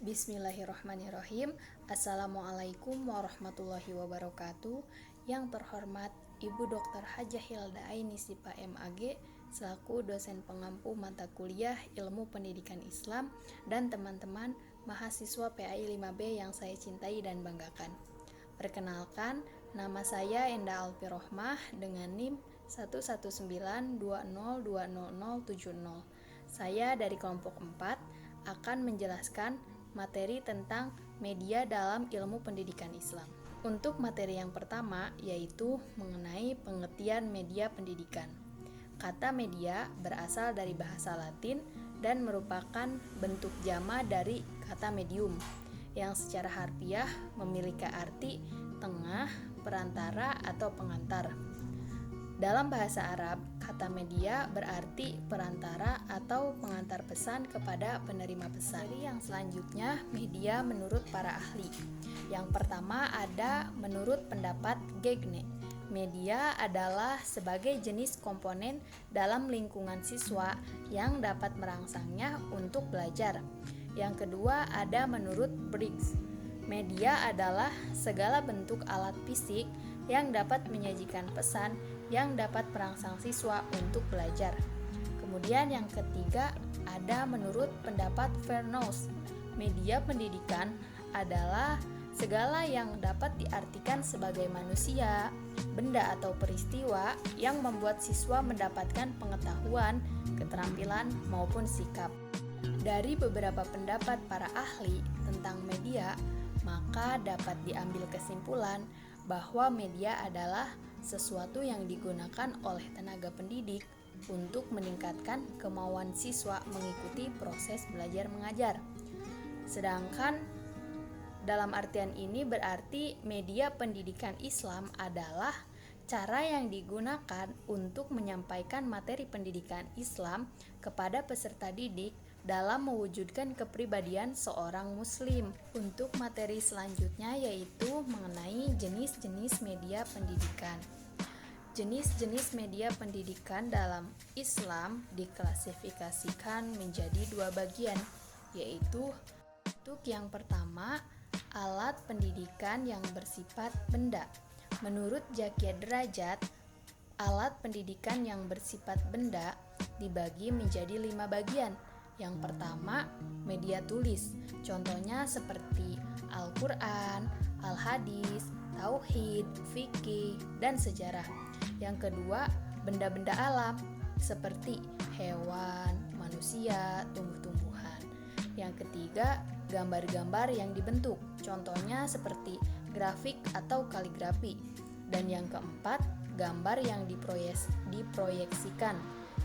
Bismillahirrahmanirrahim. Assalamualaikum warahmatullahi wabarakatuh. Yang terhormat Ibu Dr. Hajah Hilda Aini Sipa MAG selaku dosen pengampu mata kuliah Ilmu Pendidikan Islam dan teman-teman mahasiswa PAI 5B yang saya cintai dan banggakan. Perkenalkan, nama saya Enda Alfirohmah dengan NIM 11920200070. Saya dari kelompok 4 akan menjelaskan materi tentang media dalam ilmu pendidikan Islam. Untuk materi yang pertama yaitu mengenai pengertian media pendidikan. Kata media berasal dari bahasa Latin dan merupakan bentuk jama dari kata medium yang secara harfiah memiliki arti tengah, perantara, atau pengantar. Dalam bahasa Arab, kata media berarti perantara atau pengantar pesan kepada penerima pesan. Yang selanjutnya, media menurut para ahli. Yang pertama ada menurut pendapat Gegne. Media adalah sebagai jenis komponen dalam lingkungan siswa yang dapat merangsangnya untuk belajar. Yang kedua ada menurut Briggs. Media adalah segala bentuk alat fisik yang dapat menyajikan pesan yang dapat merangsang siswa untuk belajar. Kemudian yang ketiga ada menurut pendapat Vernoes. Media pendidikan adalah segala yang dapat diartikan sebagai manusia, benda atau peristiwa yang membuat siswa mendapatkan pengetahuan, keterampilan maupun sikap. Dari beberapa pendapat para ahli tentang media, maka dapat diambil kesimpulan bahwa media adalah sesuatu yang digunakan oleh tenaga pendidik untuk meningkatkan kemauan siswa mengikuti proses belajar mengajar. Sedangkan dalam artian ini berarti media pendidikan Islam adalah cara yang digunakan untuk menyampaikan materi pendidikan Islam kepada peserta didik dalam mewujudkan kepribadian seorang muslim. Untuk materi selanjutnya yaitu mengenai jenis-jenis media pendidikan. Jenis-jenis media pendidikan dalam Islam diklasifikasikan menjadi dua bagian, yaitu untuk yang pertama, alat pendidikan yang bersifat benda. Menurut Zakia Derajat, alat pendidikan yang bersifat benda dibagi menjadi 5 bagian. Yang pertama, media tulis. Contohnya seperti Al-Quran, Al-Hadis, Tauhid, Fikih, dan sejarah. Yang kedua, benda-benda alam seperti hewan, manusia, tumbuh-tumbuhan. Yang ketiga, gambar-gambar yang dibentuk. Contohnya seperti grafik atau kaligrafi. Dan yang keempat, gambar yang diproyeksikan.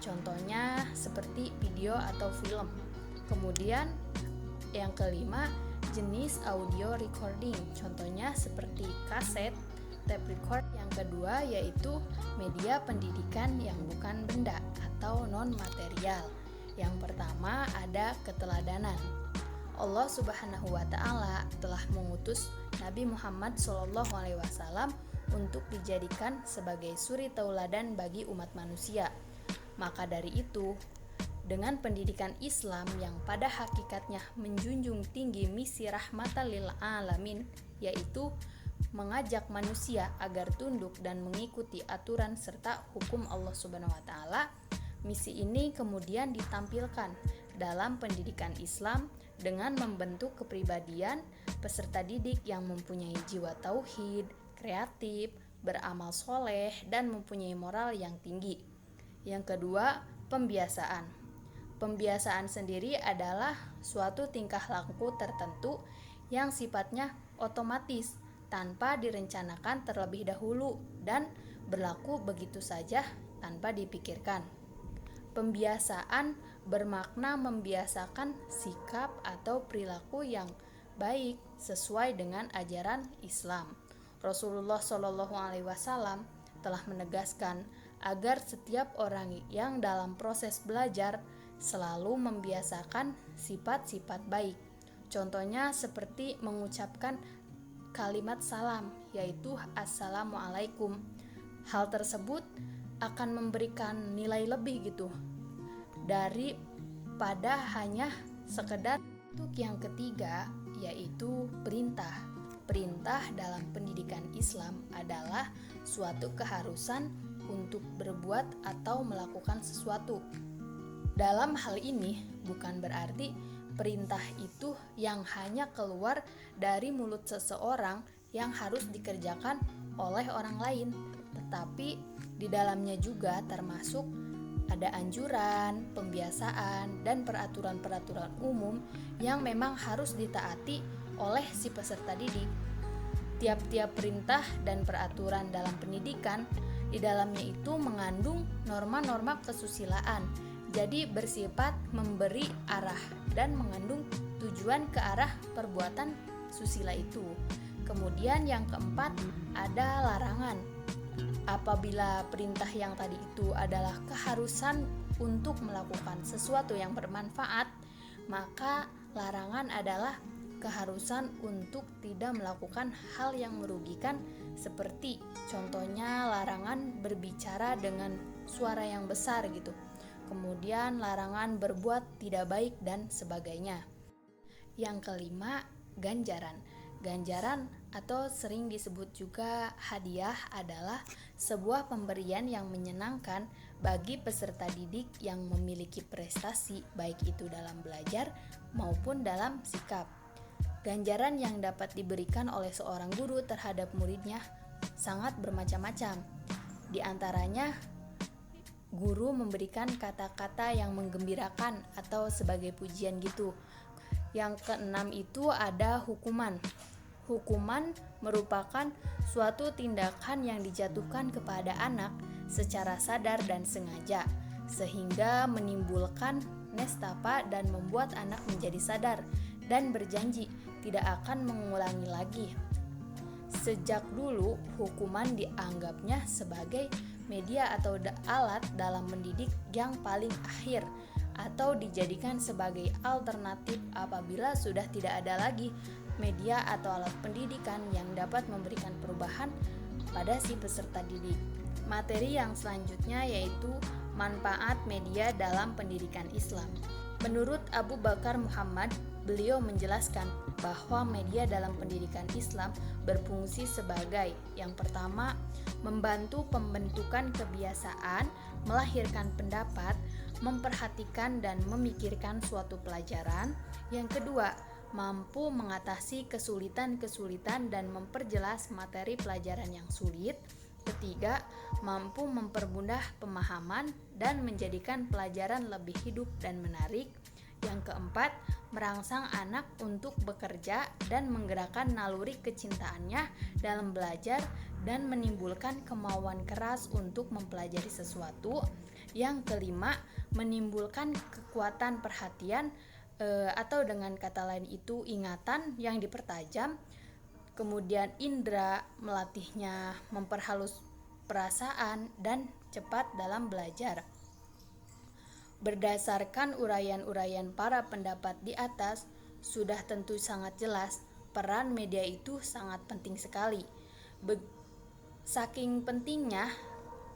Contohnya seperti video atau film. Kemudian yang kelima, jenis audio recording. Contohnya seperti kaset, tape record. Yang kedua yaitu media pendidikan yang bukan benda atau non-material. Yang pertama ada keteladanan. Allah Subhanahu wa Ta'ala telah mengutus Nabi Muhammad SAW untuk dijadikan sebagai suri tauladan bagi umat manusia. Maka dari itu, dengan pendidikan Islam yang pada hakikatnya menjunjung tinggi misi rahmatan lil alamin, yaitu mengajak manusia agar tunduk dan mengikuti aturan serta hukum Allah Subhanahu wa Ta'ala, misi ini kemudian ditampilkan dalam pendidikan Islam dengan membentuk kepribadian peserta didik yang mempunyai jiwa tauhid, kreatif, beramal soleh, dan mempunyai moral yang tinggi. Yang kedua, pembiasaan. Pembiasaan sendiri adalah suatu tingkah laku tertentu yang sifatnya otomatis tanpa direncanakan terlebih dahulu dan berlaku begitu saja tanpa dipikirkan. Pembiasaan bermakna membiasakan sikap atau perilaku yang baik sesuai dengan ajaran Islam. Rasulullah SAW telah menegaskan agar setiap orang yang dalam proses belajar selalu membiasakan sifat-sifat baik. Contohnya seperti mengucapkan kalimat salam, yaitu Assalamualaikum. Hal tersebut akan memberikan nilai lebih daripada hanya sekedar Untuk yang ketiga, yaitu perintah. Perintah dalam pendidikan Islam adalah suatu keharusan untuk berbuat atau melakukan sesuatu. Dalam hal ini, bukan berarti perintah itu yang hanya keluar dari mulut seseorang yang harus dikerjakan oleh orang lain, tetapi di dalamnya juga termasuk ada anjuran, pembiasaan, dan peraturan-peraturan umum yang memang harus ditaati oleh si peserta didik. Tiap-tiap perintah dan peraturan dalam pendidikan di dalamnya itu mengandung norma-norma kesusilaan, jadi bersifat memberi arah dan mengandung tujuan ke arah perbuatan susila itu. Kemudian yang keempat ada larangan. Apabila perintah yang tadi itu adalah keharusan untuk melakukan sesuatu yang bermanfaat, maka larangan adalah keharusan untuk tidak melakukan hal yang merugikan, seperti contohnya larangan berbicara dengan suara yang besar gitu. Kemudian larangan berbuat tidak baik dan sebagainya. Yang kelima, ganjaran. Ganjaran atau sering disebut juga hadiah adalah sebuah pemberian yang menyenangkan bagi peserta didik yang memiliki prestasi baik itu dalam belajar maupun dalam sikap. Ganjaran yang dapat diberikan oleh seorang guru terhadap muridnya sangat bermacam-macam. Di antaranya, guru memberikan kata-kata yang menggembirakan atau sebagai pujian gitu. Yang keenam itu ada hukuman. Hukuman merupakan suatu tindakan yang dijatuhkan kepada anak secara sadar dan sengaja, sehingga menimbulkan nestapa dan membuat anak menjadi sadar dan berjanji tidak akan mengulangi lagi. Sejak dulu, hukuman dianggapnya sebagai media atau alat dalam mendidik yang paling akhir, atau dijadikan sebagai alternatif apabila sudah tidak ada lagi media atau alat pendidikan yang dapat memberikan perubahan pada si peserta didik. Materi yang selanjutnya yaitu manfaat media dalam pendidikan Islam. Menurut Abu Bakar Muhammad, beliau menjelaskan bahwa media dalam pendidikan Islam berfungsi sebagai yang pertama, membantu pembentukan kebiasaan, melahirkan pendapat, memperhatikan dan memikirkan suatu pelajaran. Yang kedua, mampu mengatasi kesulitan-kesulitan dan memperjelas materi pelajaran yang sulit. Ketiga, mampu mempermudah pemahaman dan menjadikan pelajaran lebih hidup dan menarik. Yang keempat, merangsang anak untuk bekerja dan menggerakkan naluri kecintaannya dalam belajar dan menimbulkan kemauan keras untuk mempelajari sesuatu. Yang kelima, menimbulkan kekuatan perhatian atau dengan kata lain itu ingatan yang dipertajam. Kemudian indera, melatihnya memperhalus perasaan dan cepat dalam belajar. Berdasarkan uraian-uraian para pendapat di atas, sudah tentu sangat jelas peran media itu sangat penting sekali. Saking pentingnya,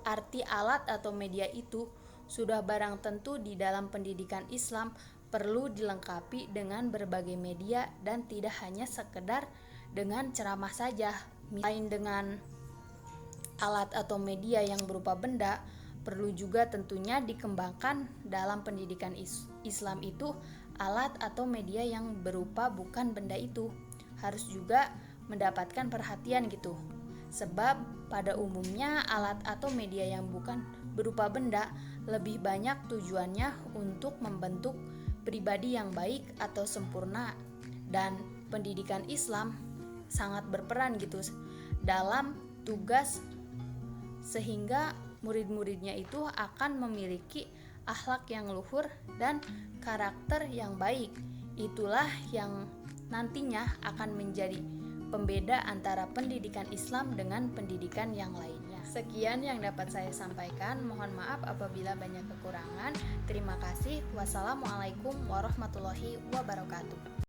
arti alat atau media itu sudah barang tentu di dalam pendidikan Islam perlu dilengkapi dengan berbagai media dan tidak hanya sekedar dengan ceramah saja. Selain dengan alat atau media yang berupa benda, perlu juga tentunya dikembangkan dalam pendidikan Islam itu alat atau media yang berupa bukan benda itu harus juga mendapatkan perhatian gitu. Sebab pada umumnya alat atau media yang bukan berupa benda lebih banyak tujuannya untuk membentuk pribadi yang baik atau sempurna, dan pendidikan Islam sangat berperan gitu dalam tugas sehingga murid-muridnya itu akan memiliki akhlak yang luhur dan karakter yang baik. Itulah yang nantinya akan menjadi pembeda antara pendidikan Islam dengan pendidikan yang lainnya. Sekian yang dapat saya sampaikan. Mohon maaf apabila banyak kekurangan. Terima kasih. Wassalamualaikum warahmatullahi wabarakatuh.